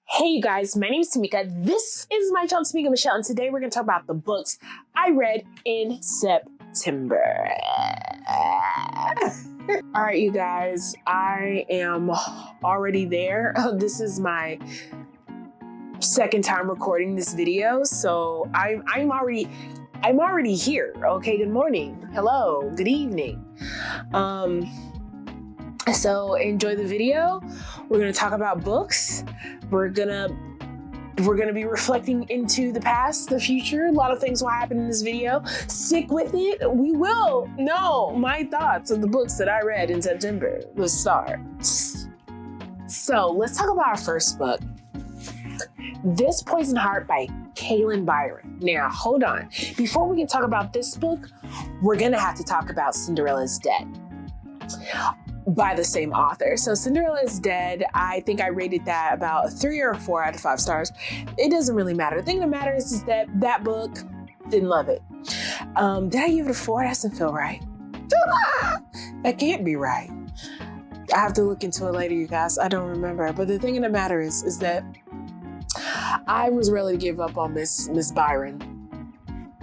Hey you guys, my name is Tamika. This is my channel, Tamika Michelle, and today we're going to talk about the books I read in September. All right, you guys, I am already there. This is my second time recording this video, so I'm already here. Okay, good morning, hello, good evening. So enjoy the video. We're gonna talk about books. We're gonna be reflecting into the past, the future. A lot of things will happen in this video. Stick with it. We will know my thoughts of the books that I read in September. Let's start. So let's talk about our first book. This Poison Heart by Kaylin Byron. Now, hold on. Before we can talk about this book, we're gonna have to talk about Cinderella's Dead by the same author. So Cinderella is Dead, I think I rated that about 3 or 4 out of 5 stars. It doesn't really matter. The thing that matters is that that book, didn't love it. Did I give it a 4? That doesn't feel right. That can't be right. I have to look into it later, you guys. I don't remember. But the thing that matters is that I was ready to give up on Miss Byron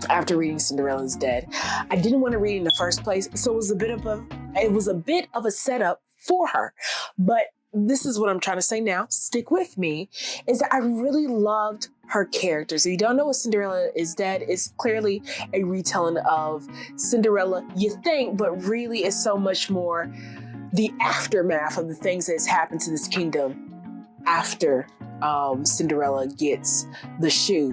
after reading Cinderella's Dead. I didn't want to read it in the first place, so it was a bit of a setup for her. But this is what I'm trying to say now, stick with me, is that I really loved her characters. If you don't know what Cinderella is Dead, it's clearly a retelling of Cinderella, you think, but really it's so much more the aftermath of the things that's happened to this kingdom after Cinderella gets the shoe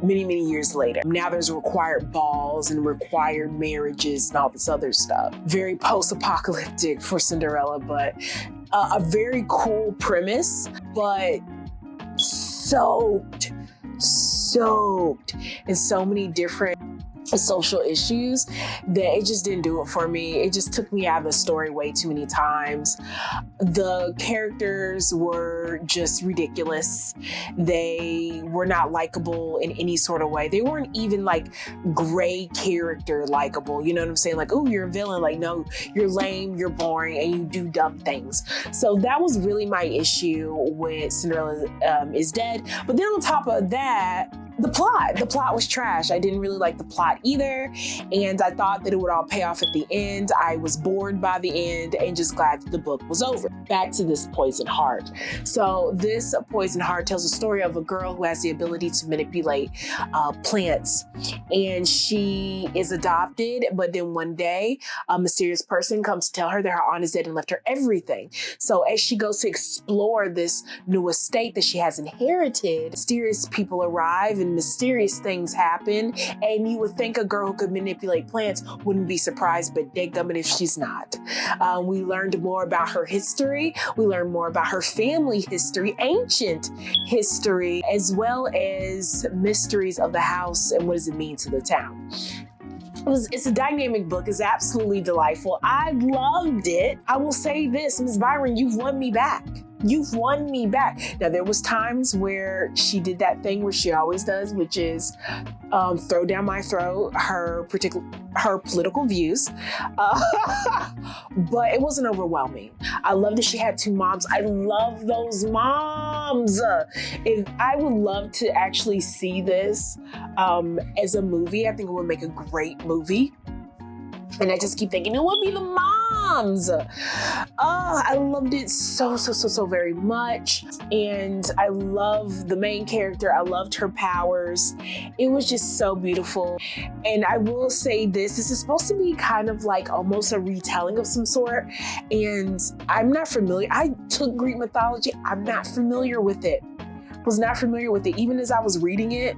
many years later. Now there's required balls and required marriages and all this other stuff. Very post-apocalyptic for Cinderella, but a very cool premise, but soaked in so many different social issues that it just didn't do it for me. It just took me out of the story way too many times. The characters were just ridiculous. They were not likable in any sort of way. They weren't even like gray character likable. You know what I'm saying? Like, oh, you're a villain. Like, no, you're lame, you're boring, and you do dumb things. So that was really my issue with Cinderella is Dead. But then on top of that, the plot was trash. I didn't really like the plot either, and I thought that it would all pay off at the end. I was bored by the end and just glad that the book was over. Back to this Poison Heart. So this Poison Heart tells a story of a girl who has the ability to manipulate plants, and she is adopted, but then one day a mysterious person comes to tell her that her aunt is dead and left her everything. So as she goes to explore this new estate that she has inherited, mysterious people arrive and mysterious things happen, and you would think a girl who could manipulate plants wouldn't be surprised, but dadgummit if she's not. We learned more about her history. We learned more about her family history, ancient history, as well as mysteries of the house and what does it mean to the town. It's a dynamic book. It's absolutely delightful. I loved it. I will say this, Ms. Byron, you've won me back. You've won me back. Now, there was times where she did that thing where she always does, which is throw down my throat her political views, but it wasn't overwhelming. I love that she had 2 moms. I love those moms. I would love to actually see this as a movie. I think it would make a great movie. And I just keep thinking, it would be the mom moms. I loved it so very much. And I love the main character. I loved her powers. It was just so beautiful. And I will say this is supposed to be kind of like almost a retelling of some sort. And I'm not familiar. I took Greek mythology. I'm not familiar with it. Was not familiar with it. Even as I was reading it,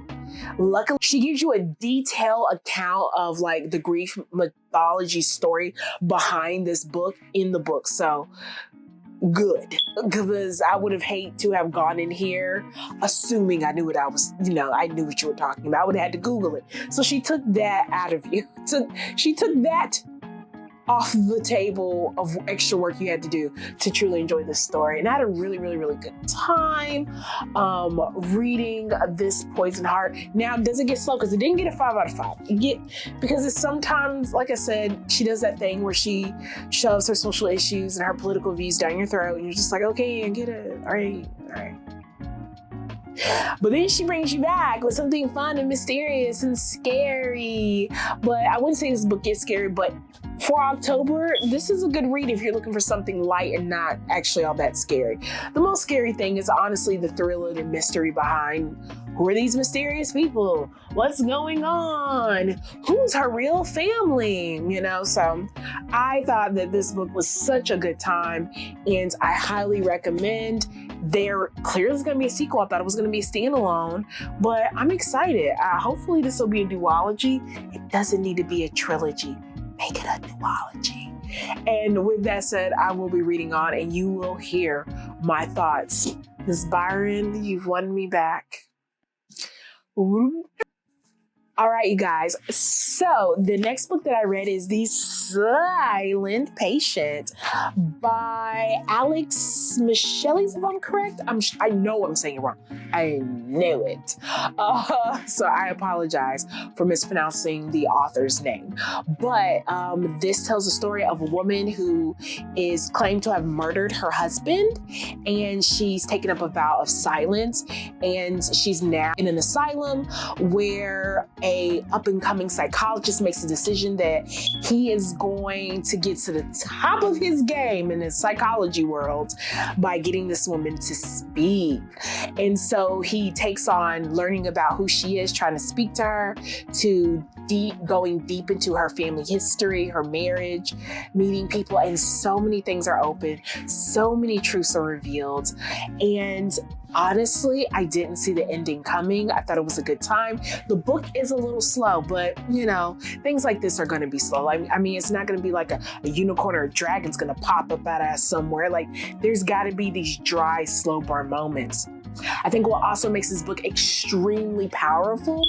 luckily she gives you a detailed account of like the Greek mythology story behind this book in the book. So good, because I would have hated to have gone in here assuming I knew what I was, I knew what you were talking about. I would have had to Google it. So she took that out of you. She took that off the table of extra work you had to do to truly enjoy this story. And I had a really good time reading this Poison Heart. Now, does it get slow? Because it didn't get a 5 out of 5. Because it's sometimes, like I said, she does that thing where she shoves her social issues and her political views down your throat, and you're just like, okay, I get it. All right. But then she brings you back with something fun and mysterious and scary. But I wouldn't say this book gets scary, but for October, this is a good read if you're looking for something light and not actually all that scary. The most scary thing is honestly the thrill and the mystery behind who are these mysterious people? What's going on? Who's her real family? So I thought that this book was such a good time, and I highly recommend. There clearly is going to be a sequel. I thought it was going to be a standalone, but I'm excited. Hopefully this will be a duology. It doesn't need to be a trilogy. Make it a duology. And with that said, I will be reading on and you will hear my thoughts. Ms. Byron, you've won me back. Ooh. All right, you guys. So the next book that I read is The Silent Patient by Alex Michels, if I'm correct. I know I'm saying it wrong. I knew it. So I apologize for mispronouncing the author's name. But this tells the story of a woman who is claimed to have murdered her husband, and she's taken up a vow of silence, and she's now in an asylum where a up-and-coming psychologist makes a decision that he is going to get to the top of his game in his psychology world by getting this woman to speak. And so he takes on learning about who she is, trying to speak to her, to going deep into her family history, her marriage, meeting people, and so many things are open, so many truths are revealed. And honestly, I didn't see the ending coming. I thought it was a good time. The book is a little slow, but things like this are going to be slow. I mean, it's not going to be like a unicorn or a dragon's going to pop up out of somewhere. Like, there's got to be these dry, slow burn moments. I think what also makes this book extremely powerful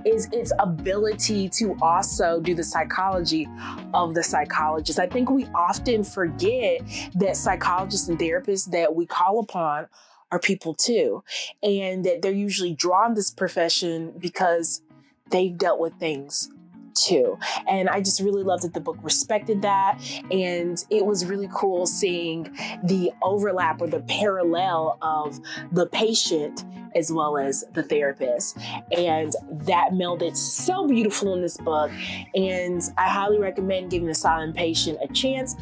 is its ability to also do the psychology of the psychologist. I think we often forget that psychologists and therapists that we call upon are people too, and that they're usually drawn to this profession because they've dealt with things too. And I just really loved that the book respected that. And it was really cool seeing the overlap or the parallel of the patient as well as the therapist. And that melded so beautiful in this book. And I highly recommend giving The Silent Patient a chance.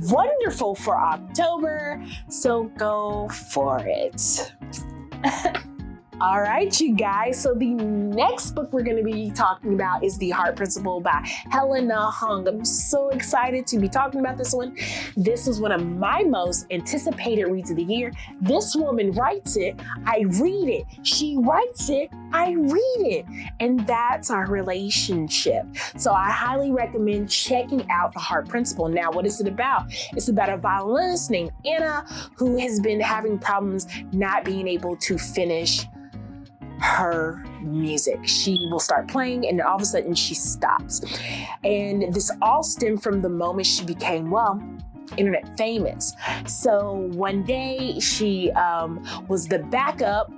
Wonderful for October. So go for it. All right, you guys. So the next book we're going to be talking about is The Heart Principle by Helena Hung. I'm so excited to be talking about this one. This is one of my most anticipated reads of the year. This woman writes it, I read it. She writes it, I read it. And that's our relationship. So I highly recommend checking out The Heart Principle. Now, what is it about? It's about a violinist named Anna who has been having problems not being able to finish her music. She will start playing and all of a sudden she stops. And this all stemmed from the moment she became, internet famous. So one day she was the backup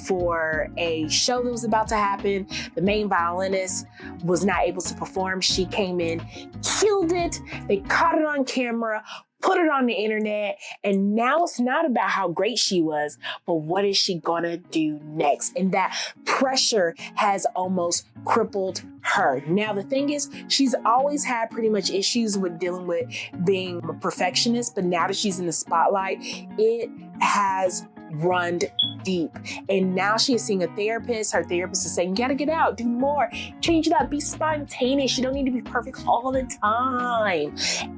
for a show that was about to happen. The main violinist was not able to perform. She came in, killed it. They caught it on camera, put it on the internet, and now it's not about how great she was, but what is she gonna do next? And that pressure has almost crippled her. Now, the thing is, she's always had pretty much issues with dealing with being a perfectionist, but now that she's in the spotlight, it has run deep. And now she is seeing a therapist. Her therapist is saying, you gotta get out, do more, change it up, be spontaneous. You don't need to be perfect all the time.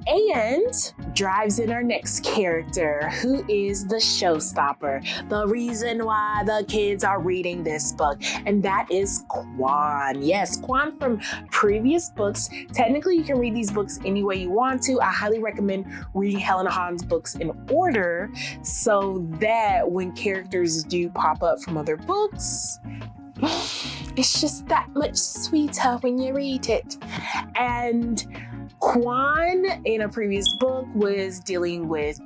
And drives in our next character, who is the showstopper, the reason why the kids are reading this book, and that is Quan. Yes, Quan from previous books. Technically, you can read these books any way you want to. I highly recommend reading Helena Hahn's books in order so that when characters do pop up from other books, it's just that much sweeter when you read it. And Quan in a previous book was dealing with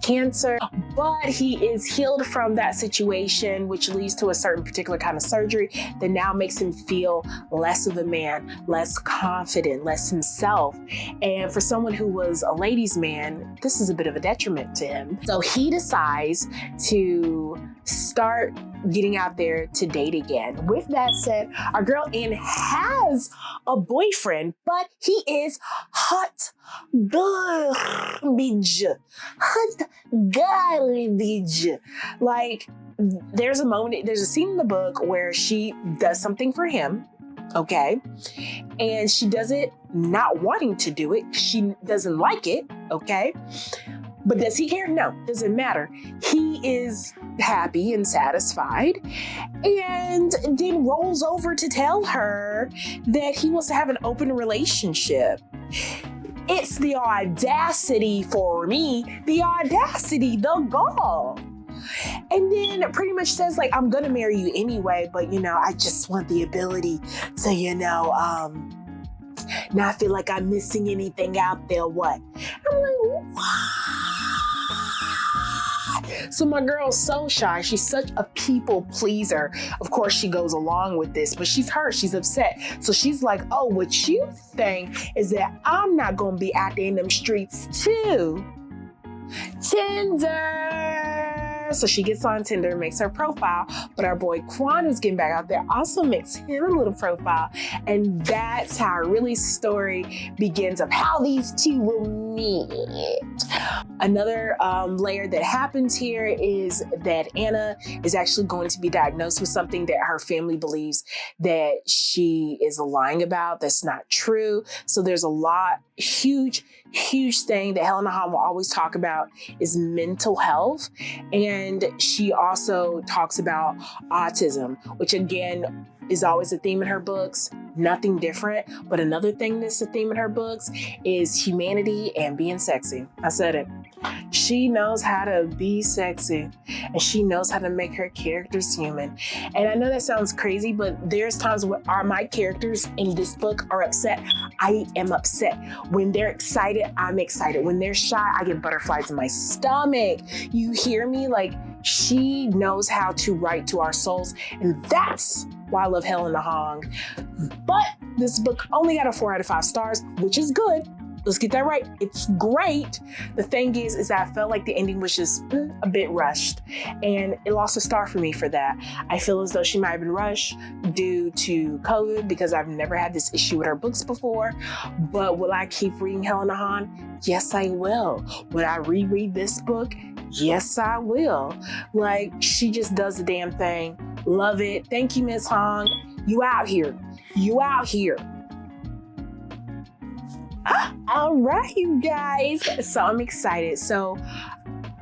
cancer, but he is healed from that situation, which leads to a certain particular kind of surgery that now makes him feel less of a man, less confident, less himself. And for someone who was a ladies' man, this is a bit of a detriment to him. So he decides to start getting out there to date again. With that said, our girl Anne has a boyfriend, but he is hot garbage. Hot garbage. Like, there's a scene in the book where she does something for him, okay? And she does it not wanting to do it. She doesn't like it, okay? But does he care? No, doesn't matter. He is happy and satisfied, and then rolls over to tell her that he wants to have an open relationship. It's the audacity for me, the gall. And then pretty much says, like, I'm gonna marry you anyway, but I just want the ability to, not feel like I'm missing anything out there. What? I'm like, what? So my girl's so shy. She's such a people pleaser. Of course, she goes along with this, but she's hurt. She's upset. So she's like, oh, what you think is that I'm not going to be out there in them streets too? Tinder. So she gets on Tinder, makes her profile, but our boy Quan, who's getting back out there, also makes him a little profile. And that's how really story begins of how these two will meet. Another layer that happens here is that Anna is actually going to be diagnosed with something that her family believes that she is lying about. That's not true. So there's a lot, huge thing that Helena Hahn will always talk about is mental health. And she also talks about autism, which again is always a theme in her books. Nothing different. But another thing that's a theme in her books is humanity and being sexy. I said it. She knows how to be sexy, and she knows how to make her characters human. And I know that sounds crazy, but there's times when my characters in this book are upset. I am upset. When they're excited, I'm excited. When they're shy, I get butterflies in my stomach. You hear me? Like, she knows how to write to our souls, and that's why I love Helena Hahn. But this book only got a 4 out of 5 stars, which is good. Let's get that right. It's great. The thing is that I felt like the ending was just a bit rushed, and it lost a star for me for that. I feel as though she might have been rushed due to COVID, because I've never had this issue with her books before. But will I keep reading Helena Hahn? Yes, I will. Will I reread this book? Yes, I will. Like, she just does the damn thing. Love it. Thank you, Miss Hahn. You out here. You out here. All right, you guys. So I'm excited. So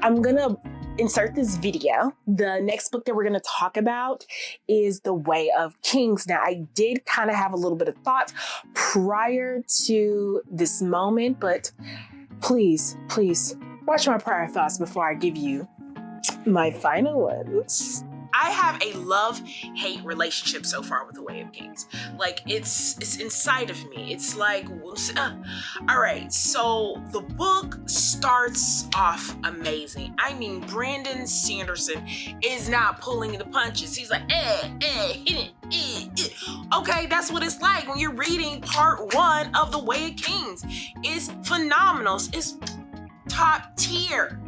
I'm going to insert this video. The next book that we're going to talk about is The Way of Kings. Now, I did kind of have a little bit of thoughts prior to this moment, but please watch my prior thoughts before I give you my final ones. I have a love-hate relationship so far with The Way of Kings. Like, it's inside of me. It's like, all right, so the book starts off amazing. I mean, Brandon Sanderson is not pulling the punches. He's like, hit it. Okay, that's what it's like when you're reading part 1 of The Way of Kings. It's phenomenal. It's top tier.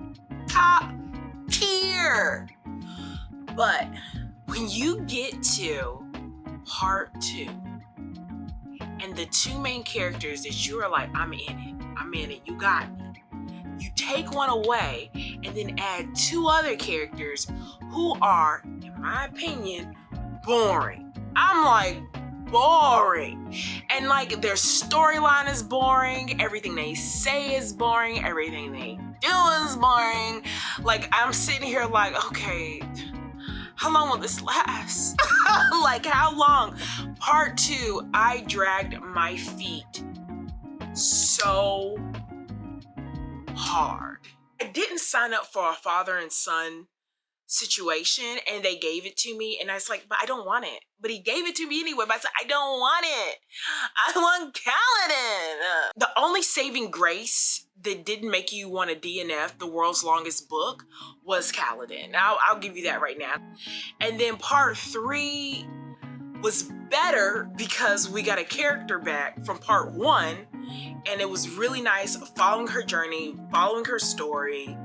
But when you get to part 2 and the 2 main characters that you are like, I'm in it, you got me. You take one away and then add 2 other characters who are, in my opinion, boring. I'm like, boring. And like, their storyline is boring, everything they say is boring, everything they do is boring. Like, I'm sitting here like, okay, how long will this last? Like, how long? Part 2, I dragged my feet so hard. I didn't sign up for a father and son situation, and they gave it to me, and I was like, but I don't want it. But he gave it to me anyway, but I said, I don't want it. I want Kaladin. The only saving grace that didn't make you want to DNF the world's longest book was Kaladin. I'll give you that right now. And then part 3 was better because we got a character back from part 1, and it was really nice following her journey, following her story,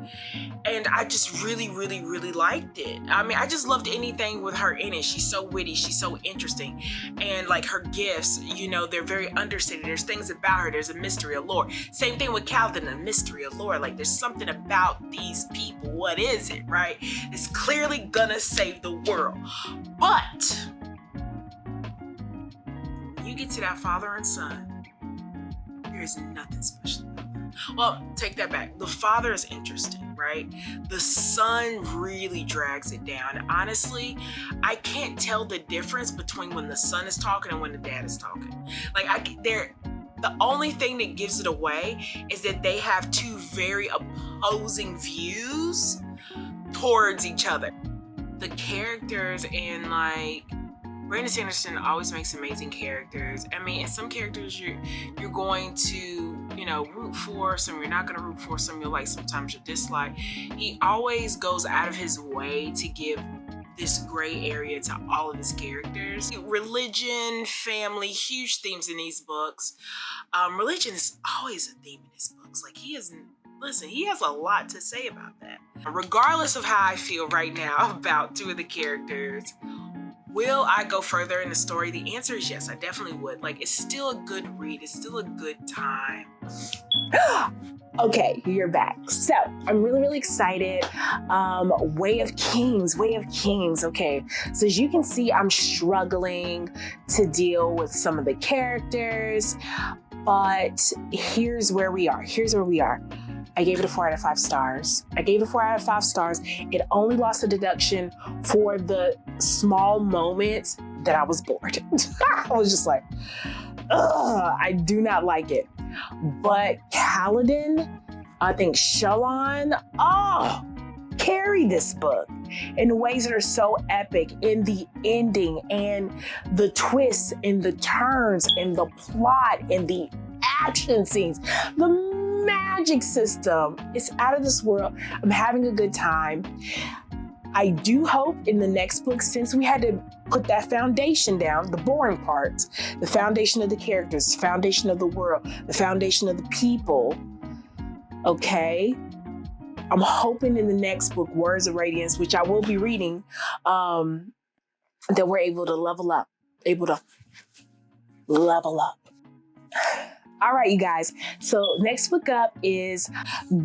and I just really, really, really liked it. I mean, I just loved anything with her in it. She's so witty, she's so interesting, and like her gifts, you know, they're very understated. There's things about her, there's a mystery, a lore. Same thing with Kaladin, a mystery, a lore. Like, there's something about these people. What is it, right? It's clearly gonna save the world. But you get to that father and son, there's nothing special about that. Well, take that back. The father is interesting, right? The son really drags it down. Honestly, I can't tell the difference between when the son is talking and when the dad is talking. Like, the only thing that gives it away is that they have 2 very opposing views towards each other. The characters in, like, Brandon Sanderson always makes amazing characters. I mean, and some characters you're going to, you know, root for, some you're not going to root for, some you'll like, sometimes you'll dislike. He always goes out of his way to give this gray area to all of his characters. Religion, family, huge themes in these books. Religion is always a theme in his books. Like, he has a lot to say about that. Regardless of how I feel right now about 2 of the characters, will I go further in the story? The answer is yes, I definitely would. Like, it's still a good read. It's still a good time. Okay, you're back. So I'm really, really excited. Way of Kings. Okay, so as you can see, I'm struggling to deal with some of the characters, but here's where we are. I gave it a 4 out of 5 stars. It only lost a deduction for the small moments that I was bored. I was just like, ugh, I do not like it. But Kaladin, I think Shalon, carried this book in ways that are so epic in the ending and the twists and the turns and the plot and the action scenes. The magic system is out of this world. I'm having a good time. I do hope in the next book, since we had to put that foundation down, the boring parts, the foundation of the characters, the foundation of the world, the foundation of the people, okay? I'm hoping in the next book, Words of Radiance, which I will be reading, that we're able to level up. All right, you guys. So next book up is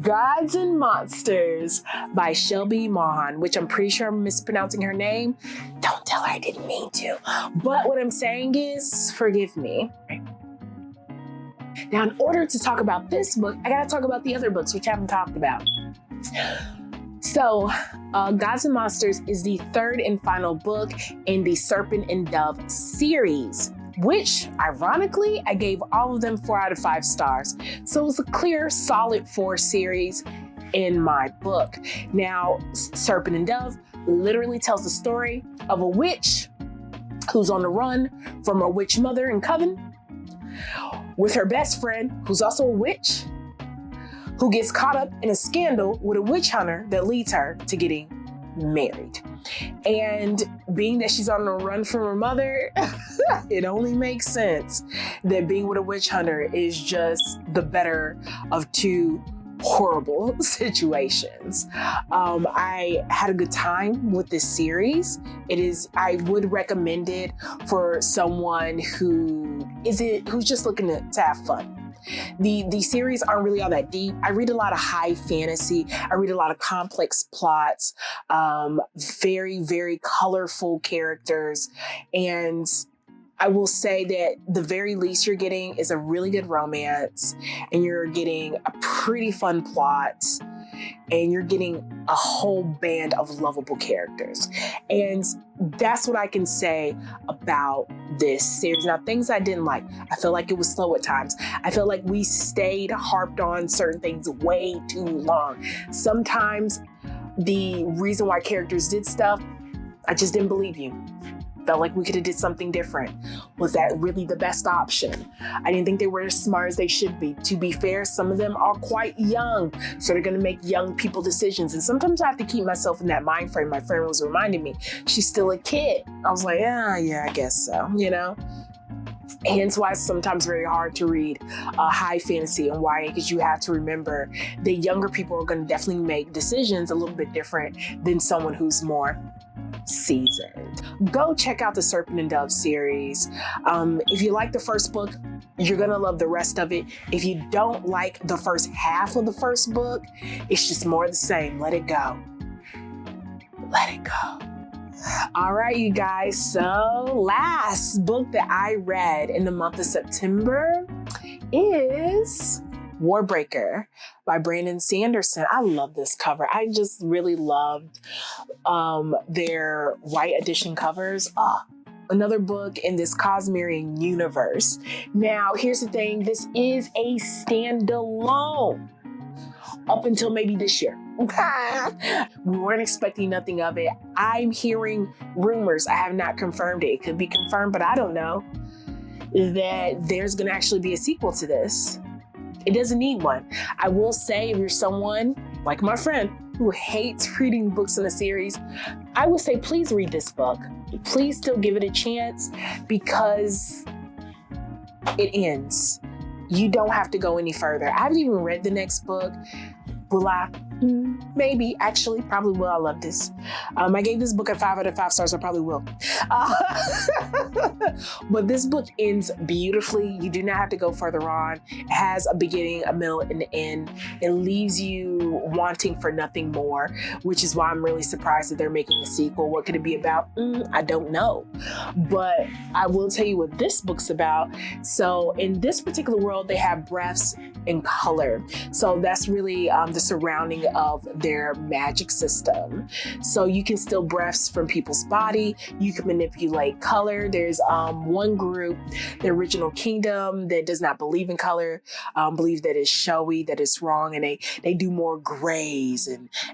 Gods and Monsters by Shelby Mahan, which I'm pretty sure I'm mispronouncing her name. Don't tell her I didn't mean to. But what I'm saying is, forgive me. Now, in order to talk about this book, I gotta talk about the other books, which I haven't talked about. So, Gods and Monsters is the 3rd and final book in the Serpent and Dove series, which, ironically, I gave all of them 4 out of 5 stars. So it was a clear, solid 4 series in my book. Now, Serpent and Dove, literally tells the story of a witch who's on the run from her witch mother and coven with her best friend, who's also a witch, who gets caught up in a scandal with a witch hunter that leads her to getting married. And being that she's on the run from her mother, it only makes sense that being with a witch hunter is just the better of two horrible situations. I had a good time with this series. I would recommend it for someone who's just looking to have fun. The series aren't really all that deep. I read a lot of high fantasy. I read a lot of complex plots, very, very colorful characters. And I will say that the very least you're getting is a really good romance, and you're getting a pretty fun plot, and you're getting a whole band of lovable characters. And that's what I can say about this series. Now, things I didn't like. I feel like it was slow at times. I feel like we harped on certain things way too long. Sometimes the reason why characters did stuff, I just didn't believe you. Felt like we could have did something different. Was that really the best option? I didn't think they were as smart as they should be. To be fair, some of them are quite young, so they're gonna make young people decisions. And sometimes I have to keep myself in that mind frame. My friend was reminding me, she's still a kid. I was like, yeah, I guess so, you know? Hence why it's sometimes very hard to read high fantasy and YA, because you have to remember that younger people are gonna definitely make decisions a little bit different than someone who's more seasoned. Go check out the Serpent and Dove series. If you like the first book, you're gonna love the rest of it. If you don't like the first half of the first book, it's just more of the same. Let it go. Let it go. All right, you guys. So last book that I read in the month of September is Warbreaker by Brandon Sanderson. I love this cover. I just really loved their white edition covers. Another book in this Cosmerian universe. Now, here's the thing. This is a standalone up until maybe this year. We weren't expecting nothing of it. I'm hearing rumors. I have not confirmed it. It could be confirmed, but I don't know, that there's going to actually be a sequel to this. It doesn't need one. I will say, if you're someone like my friend who hates reading books in a series, I would say please read this book. Please still give it a chance, because it ends. You don't have to go any further. I haven't even read the next book. Will I? Maybe. Actually, probably will. I love this. I gave this book a 5 out of 5 stars. I probably will. But this book ends beautifully. You do not have to go further on. It has a beginning, a middle, and an end. It leaves you wanting for nothing more, which is why I'm really surprised that they're making a sequel. What could it be about? I don't know. But I will tell you what this book's about. So in this particular world, they have breaths and color. So that's really the surrounding of their magic system. So you can steal breaths from people's body. You can manipulate color. There's one group, the original kingdom, that does not believe in color, believes that it's showy, that it's wrong, and they do more grays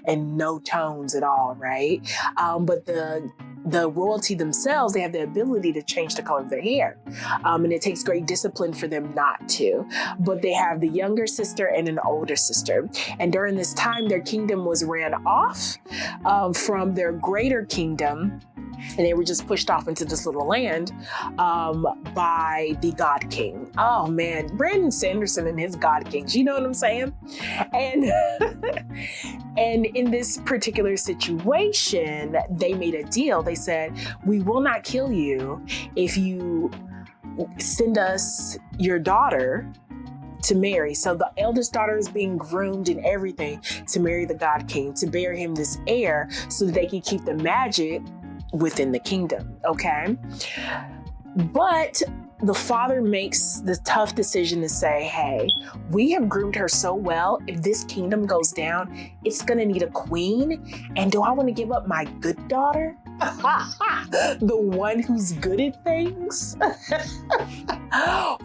and no tones at all, right? But the royalty themselves, they have the ability to change the color of their hair. And it takes great discipline for them not to. But they have the younger sister and an older sister. And during this time, their kingdom was ran off from their greater kingdom. And they were just pushed off into this little land by the God King. Oh man, Brandon Sanderson and his God Kings, you know what I'm saying? And and in this particular situation, they made a deal. They said, we will not kill you if you send us your daughter to marry. So the eldest daughter is being groomed and everything to marry the God King, to bear him this heir so that they can keep the magic within the kingdom, okay? But the father makes the tough decision to say, hey, we have groomed her so well. If this kingdom goes down, it's gonna need a queen. And do I want to give up my good daughter? The one who's good at things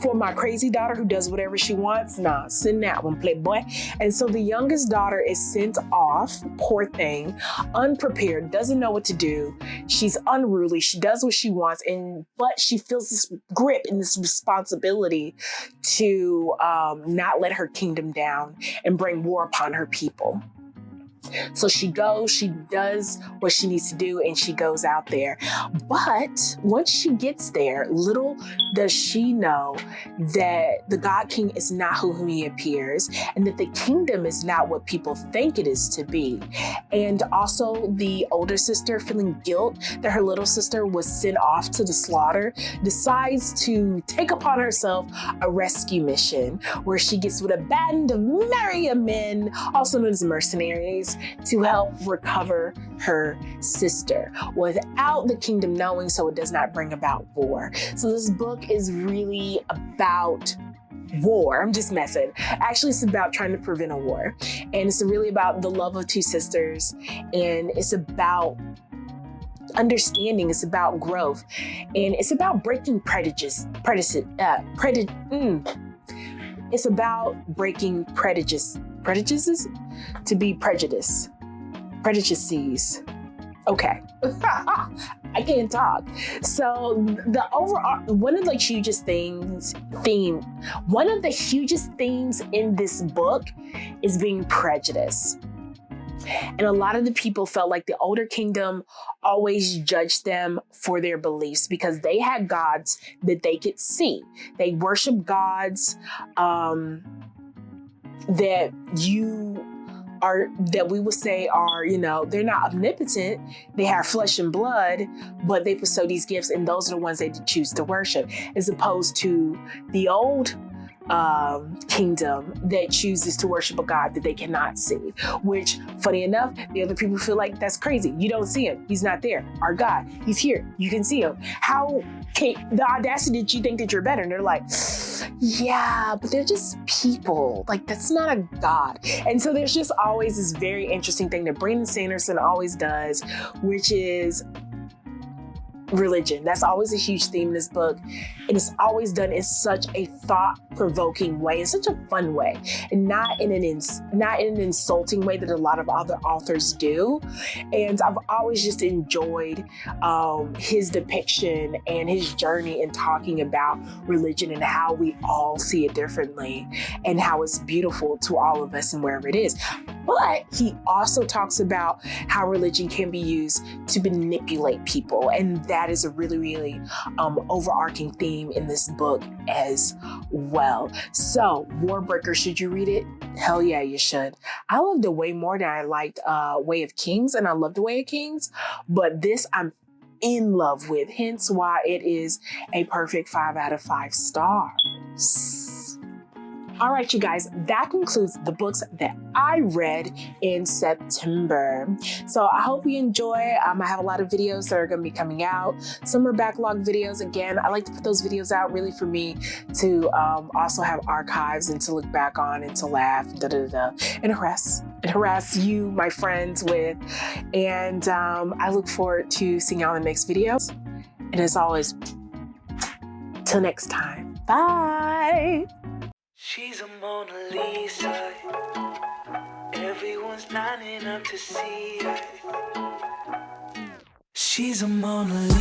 For my crazy daughter who does whatever she wants, nah, send that one, playboy. And so the youngest daughter is sent off, poor thing, unprepared, doesn't know what to do. She's unruly, she does what she wants, but she feels this grip and this responsibility to not let her kingdom down and bring war upon her people. So she goes, she does what she needs to do, and she goes out there. But once she gets there, little does she know that the God King is not who he appears, and that the kingdom is not what people think it is to be. And also the older sister, feeling guilt that her little sister was sent off to the slaughter, decides to take upon herself a rescue mission where she gets with a band of merry men, also known as mercenaries, to help recover her sister without the kingdom knowing, so it does not bring about war. So this book is really about war. I'm just messing. Actually, it's about trying to prevent a war. And it's really about the love of two sisters. And it's about understanding, it's about growth. And it's about breaking prejudices. It's about breaking prejudices to be prejudices. Okay. I can't talk. So the overall, one of the hugest themes in this book is being prejudiced. And a lot of the people felt like the older kingdom always judged them for their beliefs because they had gods that they could see. They worship gods that we would say are, they're not omnipotent. They have flesh and blood, but they bestow these gifts, and those are the ones they choose to worship, as opposed to the old kingdom that chooses to worship a God that they cannot see, which, funny enough, the other people feel like that's crazy. You don't see him. He's not there. Our God, he's here. You can see him. How can the audacity that you think that you're better? And they're like, yeah, but they're just people. Like, that's not a God. And so there's just always this very interesting thing that Brandon Sanderson always does, which is religion. That's always a huge theme in this book. And it's always done in such a thought-provoking way, in such a fun way, and not in an insulting way that a lot of other authors do. And I've always just enjoyed his depiction and his journey in talking about religion and how we all see it differently and how it's beautiful to all of us and wherever it is. But he also talks about how religion can be used to manipulate people. And that is a really, really overarching theme in this book as well. So, Warbreaker, should you read it? Hell yeah, you should. I loved it way more than I liked Way of Kings, and I love The Way of Kings. But this I'm in love with, hence why it is a perfect 5 out of 5 stars. All right, you guys, that concludes the books that I read in September. So I hope you enjoy. I have a lot of videos that are going to be coming out. Some are backlog videos. Again, I like to put those videos out really for me to also have archives and to look back on and to laugh and harass you, my friends, with. And I look forward to seeing y'all in the next videos. And as always, till next time, bye. She's a Mona Lisa. Everyone's lining up to see her. She's a Mona Lisa.